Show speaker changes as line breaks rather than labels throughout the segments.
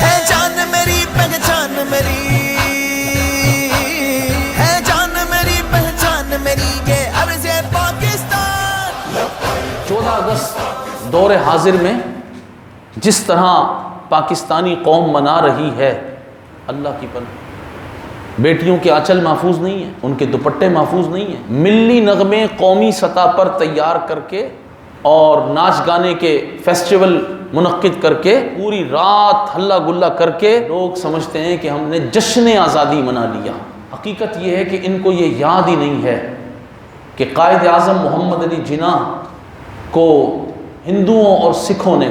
ہے جان میری پہچان میری، ہے جان میری پہچان میری، یہ عرض پاکستان۔
14 اگست دور حاضر میں جس طرح پاکستانی قوم منا رہی ہے، اللہ کی پناہ، بیٹیوں کے آنچل محفوظ نہیں ہیں، ان کے دوپٹے محفوظ نہیں ہیں، ملی نغمے قومی سطح پر تیار کر کے اور ناچ گانے کے فیسٹیول منعقد کر کے پوری رات ہلا گلا کر کے لوگ سمجھتے ہیں کہ ہم نے جشن آزادی منا لیا۔ حقیقت یہ ہے کہ ان کو یہ یاد ہی نہیں ہے کہ قائد اعظم محمد علی جناح کو ہندوؤں اور سکھوں نے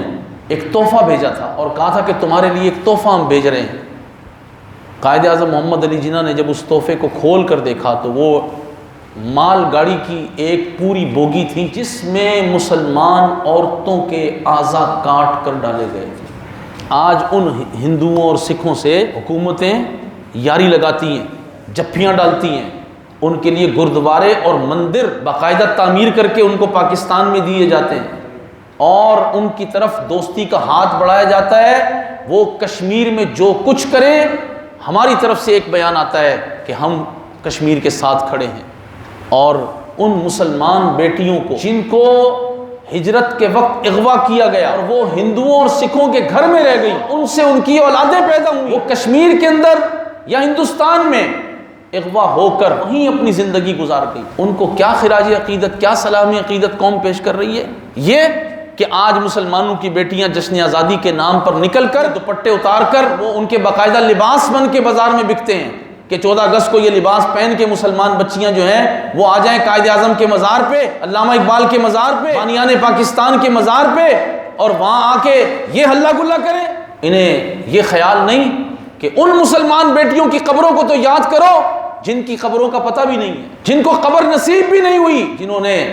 ایک تحفہ بھیجا تھا اور کہا تھا کہ تمہارے لیے ایک تحفہ ہم بھیج رہے ہیں۔ قائد اعظم محمد علی جناح نے جب اس تحفے کو کھول کر دیکھا تو وہ مال گاڑی کی ایک پوری بوگی تھی جس میں مسلمان عورتوں کے اعضاء کاٹ کر ڈالے گئے تھے۔ آج ان ہندوؤں اور سکھوں سے حکومتیں یاری لگاتی ہیں، جپھیاں ڈالتی ہیں، ان کے لیے گردوارے اور مندر باقاعدہ تعمیر کر کے ان کو پاکستان میں دیے جاتے ہیں اور ان کی طرف دوستی کا ہاتھ بڑھایا جاتا ہے۔ وہ کشمیر میں جو کچھ کریں، ہماری طرف سے ایک بیان آتا ہے کہ ہم کشمیر کے ساتھ کھڑے ہیں، اور ان مسلمان بیٹیوں کو جن کو ہجرت کے وقت اغوا کیا گیا اور وہ ہندوؤں اور سکھوں کے گھر میں رہ گئی، ان سے ان کی اولادیں پیدا ہوئی، وہ کشمیر کے اندر یا ہندوستان میں اغوا ہو کر وہیں اپنی زندگی گزار گئی، ان کو کیا خراج عقیدت، کیا سلامی عقیدت قوم پیش کر رہی ہے؟ یہ کہ آج مسلمانوں کی بیٹیاں جشن آزادی کے نام پر نکل کر دوپٹے اتار کر وہ ان کے باقاعدہ لباس بن کے بازار میں بکتے ہیں کہ 14 اگست کو یہ لباس پہن کے مسلمان بچیاں جو ہیں وہ آ جائیں قائد اعظم کے مزار پہ، علامہ اقبال کے مزار پہ، بانیان پاکستان کے مزار پہ، اور وہاں آ کے یہ ہلا گلا کریں۔ انہیں یہ خیال نہیں کہ ان مسلمان بیٹیوں کی قبروں کو تو یاد کرو جن کی قبروں کا پتہ بھی نہیں ہے، جن کو قبر نصیب بھی نہیں ہوئی، جنہوں نے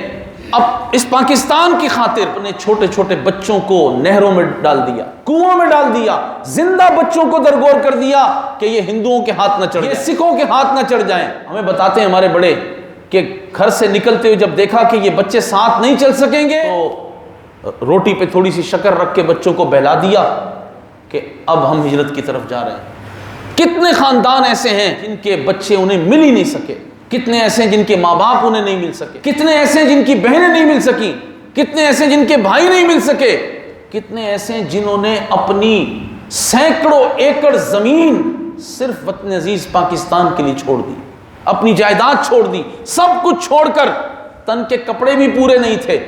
اب اس پاکستان کی خاطر اپنے چھوٹے چھوٹے بچوں کو نہروں میں ڈال دیا، کنووں میں ڈال دیا، زندہ بچوں کو درگور کر دیا کہ یہ ہندوؤں کے ہاتھ نہ چڑھ جائیں، یہ سکھوں کے ہاتھ نہ چڑھ جائیں۔ ہمیں بتاتے ہیں ہمارے بڑے کہ گھر سے نکلتے ہوئے جب دیکھا کہ یہ بچے ساتھ نہیں چل سکیں گے تو روٹی پہ تھوڑی سی شکر رکھ کے بچوں کو بہلا دیا کہ اب ہم ہجرت کی طرف جا رہے ہیں۔ کتنے خاندان ایسے ہیں جن کے بچے انہیں مل ہی نہیں سکے، کتنے ایسے ہیں جن کے ماں باپ انہیں نہیں مل سکے، کتنے ایسے ہیں جن کی بہنیں نہیں مل سکیں، کتنے ایسے ہیں جن کے بھائی نہیں مل سکے، کتنے ایسے ہیں جنہوں نے اپنی سینکڑوں ایکڑ زمین صرف وطن عزیز پاکستان کے لیے چھوڑ دی، اپنی جائیداد چھوڑ دی، سب کچھ چھوڑ کر، تن کے کپڑے بھی پورے نہیں تھے،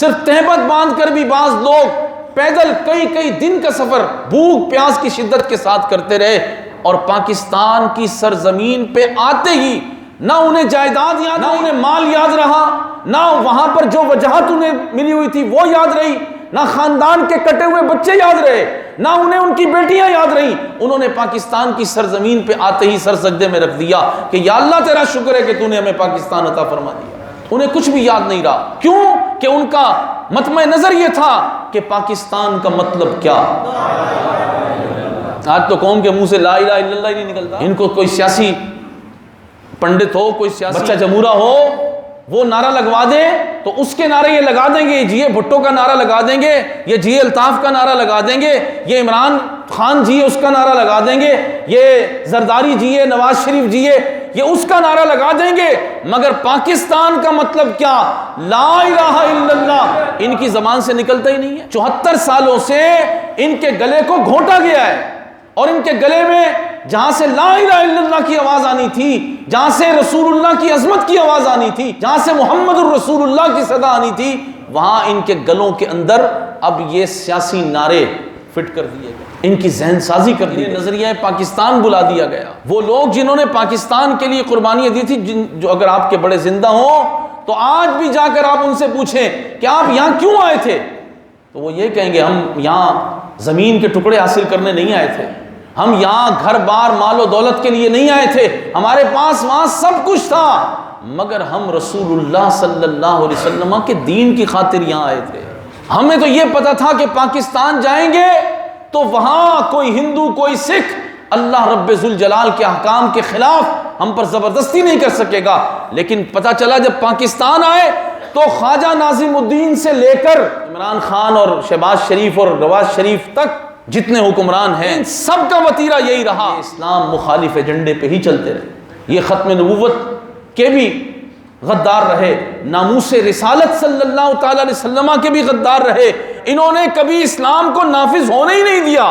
صرف تہبت باندھ کر بھی بعض لوگ پیدل کئی دن کا سفر بھوک پیاس کی شدت کے ساتھ کرتے رہے، اور پاکستان کی سرزمین پہ آتے ہی نہ انہیں جائیداد یاد، نہ انہیں مال یاد رہا، نہ وہاں پر جو وجاہت انہیں ملی ہوئی تھی وہ یاد رہی، نہ خاندان کے کٹے ہوئے بچے یاد رہے، نہ انہیں ان کی بیٹیاں یاد رہیں۔ انہوں نے پاکستان کی سرزمین پہ آتے ہی سر سجدے میں رکھ دیا کہ یا اللہ تیرا شکر ہے کہ تو نے ہمیں پاکستان عطا فرما دیا۔ انہیں کچھ بھی یاد نہیں رہا، کیوں کہ ان کا مطمع نظر یہ تھا کہ پاکستان کا مطلب کیا۔ آج تو قوم کے منہ سے لا الہ الا اللہ ہی نہیں نکلتا۔ ان کو کوئی سیاسی پنڈت ہو، کوئی سیاسی بچہ جمہورہ ہو، وہ نعرہ لگوا دے تو اس کے نعرے یہ لگا دیں گے، جی بھٹو کا نعرہ لگا دیں گے، یہ جی الطاف کا نعرہ لگا دیں گے، یہ عمران خان جی اس کا نعرہ لگا دیں گے، یہ زرداری جی ہے، نواز شریف جی ہے، یہ اس کا نعرہ لگا دیں گے، مگر پاکستان کا مطلب کیا، لا الہ الا اللہ ان کی زبان سے نکلتا ہی نہیں ہے۔ 74 سالوں سے ان کے گلے کو گھونٹا گیا ہے، اور ان کے گلے میں جہاں سے لا الہ الا اللہ کی آواز آنی تھی، جہاں سے رسول اللہ کی عظمت کی آواز آنی تھی، جہاں سے محمد الرسول اللہ کی صدا آنی تھی، وہاں ان کے گلوں کے اندر اب یہ سیاسی نعرے فٹ کر دیے گئے، ان کی ذہن سازی کر دی، نظریہ پاکستان بلا دیا گیا۔ وہ لوگ جنہوں نے پاکستان کے لیے قربانیاں دی تھی، جو اگر آپ کے بڑے زندہ ہوں تو آج بھی جا کر آپ ان سے پوچھیں کہ آپ یہاں کیوں آئے تھے، تو وہ یہ کہیں گے ہم یہاں زمین کے ٹکڑے حاصل کرنے نہیں آئے تھے، ہم یہاں گھر بار مال و دولت کے لیے نہیں آئے تھے، ہمارے پاس وہاں سب کچھ تھا، مگر ہم رسول اللہ صلی اللہ علیہ وسلم کے دین کی خاطر یہاں آئے تھے۔ ہمیں تو یہ پتا تھا کہ پاکستان جائیں گے تو وہاں کوئی ہندو کوئی سکھ اللہ رب ذوالجلال کے احکام کے خلاف ہم پر زبردستی نہیں کر سکے گا، لیکن پتا چلا جب پاکستان آئے تو خواجہ ناظم الدین سے لے کر عمران خان اور شہباز شریف اور نواز شریف تک جتنے حکمران ہیں ان سب کا وتیرہ یہی رہا، اسلام مخالف ایجنڈے پہ ہی چلتے رہے۔ یہ ختم نبوت کے بھی غدار رہے، ناموس رسالت صلی اللہ تعالی علیہ وسلم کے بھی غدار رہے، انہوں نے کبھی اسلام کو نافذ ہونے ہی نہیں دیا،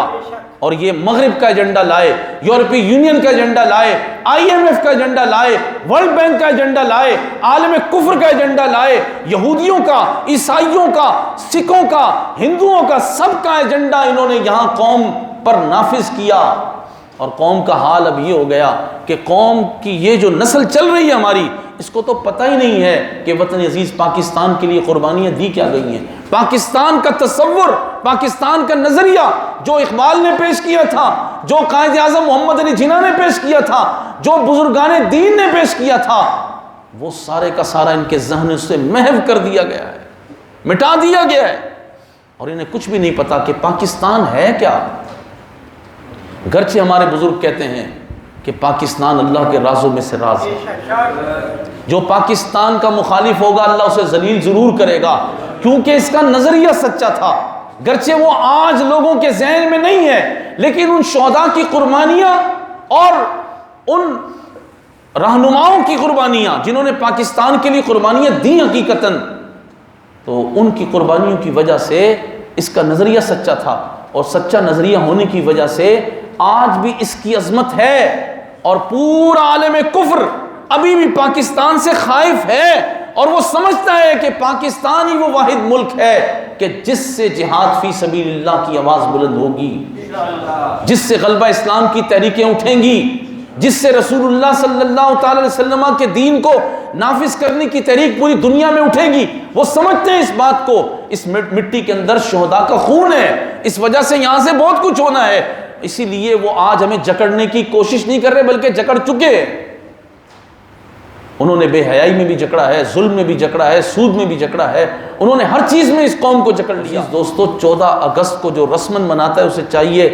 اور یہ مغرب کا ایجنڈا لائے، یورپی یونین کا ایجنڈا لائے، IMF کا ایجنڈا لائے، ورلڈ بینک کا ایجنڈا لائے، عالم کفر کا ایجنڈا لائے، یہودیوں کا، عیسائیوں کا، سکھوں کا، ہندوؤں کا، سب کا ایجنڈا انہوں نے یہاں قوم پر نافذ کیا، اور قوم کا حال اب یہ ہو گیا کہ قوم کی یہ جو نسل چل رہی ہے ہماری، اس کو تو پتہ ہی نہیں ہے کہ وطن عزیز پاکستان کے لیے قربانیاں دی کیا گئی ہیں۔ پاکستان کا تصور، پاکستان کا نظریہ جو اقبال نے پیش کیا تھا، جو قائد اعظم محمد علی جناح نے پیش کیا تھا، جو بزرگان دین نے پیش کیا تھا، وہ سارے کا سارا ان کے ذہن سے محو کر دیا گیا ہے، مٹا دیا گیا ہے، اور انہیں کچھ بھی نہیں پتا کہ پاکستان ہے کیا۔ گرچہ ہمارے بزرگ کہتے ہیں کہ پاکستان اللہ کے رازوں میں سے راز ہے، جو پاکستان کا مخالف ہوگا اللہ اسے ذلیل ضرور کرے گا، کیونکہ اس کا نظریہ سچا تھا، گرچہ وہ آج لوگوں کے ذہن میں نہیں ہے، لیکن ان شہداء کی قربانیاں اور ان رہنماؤں کی قربانیاں جنہوں نے پاکستان کے لیے قربانیاں دی حقیقتاً، تو ان کی قربانیوں کی وجہ سے اس کا نظریہ سچا تھا، اور سچا نظریہ ہونے کی وجہ سے آج بھی اس کی عظمت ہے، اور پورا عالم کفر ابھی بھی پاکستان سے خائف ہے، اور وہ سمجھتا ہے کہ پاکستان ہی وہ واحد ملک ہے کہ جس سے جہاد فی سبیل اللہ کی آواز بلند ہوگی، جس سے غلبہ اسلام کی تحریکیں اٹھیں گی، جس سے رسول اللہ صلی اللہ تعالی علیہ وسلم کے دین کو نافذ کرنے کی تحریک پوری دنیا میں اٹھے گی۔ وہ سمجھتے ہیں اس بات کو، اس مٹی کے اندر شہداء کا خون ہے، اس وجہ سے یہاں سے بہت کچھ ہونا ہے، اسی لیے وہ آج ہمیں جکڑنے کی کوشش نہیں کر رہے بلکہ جکڑ چکے۔ انہوں نے بے حیائی میں بھی جکڑا ہے، ظلم میں بھی جکڑا ہے، سود میں بھی جکڑا ہے، انہوں نے ہر چیز میں اس قوم کو جکڑ لیا۔ دوستو 14 اگست کو جو رسمن مناتا ہے اسے چاہیے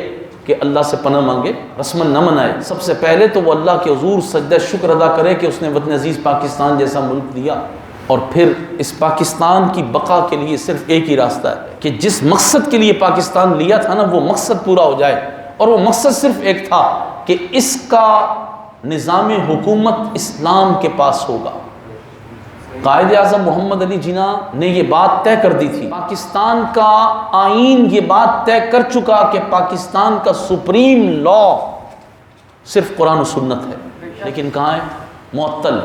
کہ اللہ سے پناہ مانگے، رسمن نہ منائے۔ سب سے پہلے تو وہ اللہ کے حضور سجدہ شکر ادا کرے کہ اس نے وطن عزیز پاکستان جیسا ملک دیا، اور پھر اس پاکستان کی بقا کے لیے صرف ایک ہی راستہ ہے کہ جس مقصد کے لیے پاکستان لیا تھا نا وہ مقصد پورا ہو جائے، اور وہ مقصد صرف ایک تھا کہ اس کا نظام حکومت اسلام کے پاس ہوگا۔ قائد اعظم محمد علی جناح نے یہ بات طے کر دی تھی، پاکستان کا آئین یہ بات طے کر چکا کہ پاکستان کا سپریم لا صرف قرآن و سنت ہے، لیکن کہاں ہے؟ معطل۔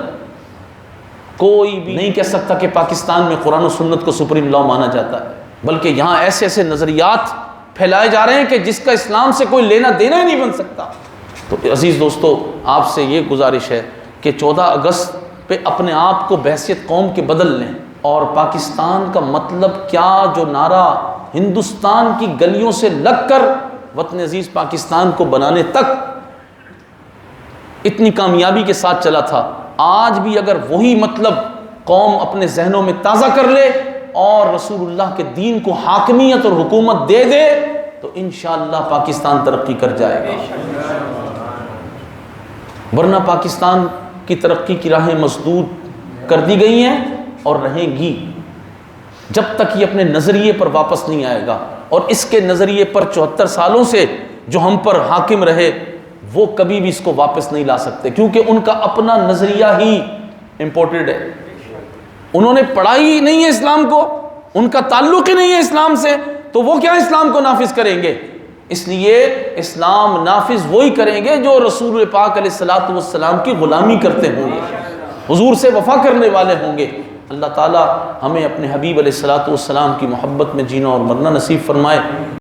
کوئی بھی نہیں کہہ سکتا کہ پاکستان میں قرآن و سنت کو سپریم لا مانا جاتا ہے، بلکہ یہاں ایسے ایسے نظریات پھیلائے جا رہے ہیں کہ جس کا اسلام سے کوئی لینا دینا ہی نہیں بن سکتا۔ تو عزیز دوستو، آپ سے یہ گزارش ہے کہ 14 اگست پہ اپنے آپ کو بحیثیت قوم کے بدل لیں، اور پاکستان کا مطلب کیا جو نعرہ ہندوستان کی گلیوں سے لگ کر وطن عزیز پاکستان کو بنانے تک اتنی کامیابی کے ساتھ چلا تھا، آج بھی اگر وہی مطلب قوم اپنے ذہنوں میں تازہ کر لے اور رسول اللہ کے دین کو حاکمیت اور حکومت دے دے تو انشاءاللہ پاکستان ترقی کر جائے گا، ورنہ پاکستان کی ترقی کی راہیں مسدود کر دی گئی ہیں اور رہیں گی جب تک یہ اپنے نظریے پر واپس نہیں آئے گا، اور اس کے نظریے پر 74 سالوں سے جو ہم پر حاکم رہے وہ کبھی بھی اس کو واپس نہیں لا سکتے، کیونکہ ان کا اپنا نظریہ ہی امپورٹڈ ہے، انہوں نے پڑھائی نہیں ہے اسلام کو، ان کا تعلق ہی نہیں ہے اسلام سے، تو وہ کیا اسلام کو نافذ کریں گے؟ اس لیے اسلام نافذ وہی کریں گے جو رسول پاک علیہ الصلوۃ والسلام کی غلامی کرتے ہوں گے، حضور سے وفا کرنے والے ہوں گے۔ اللہ تعالی ہمیں اپنے حبیب علیہ الصلوۃ والسلام کی محبت میں جینا اور مرنا نصیب فرمائے۔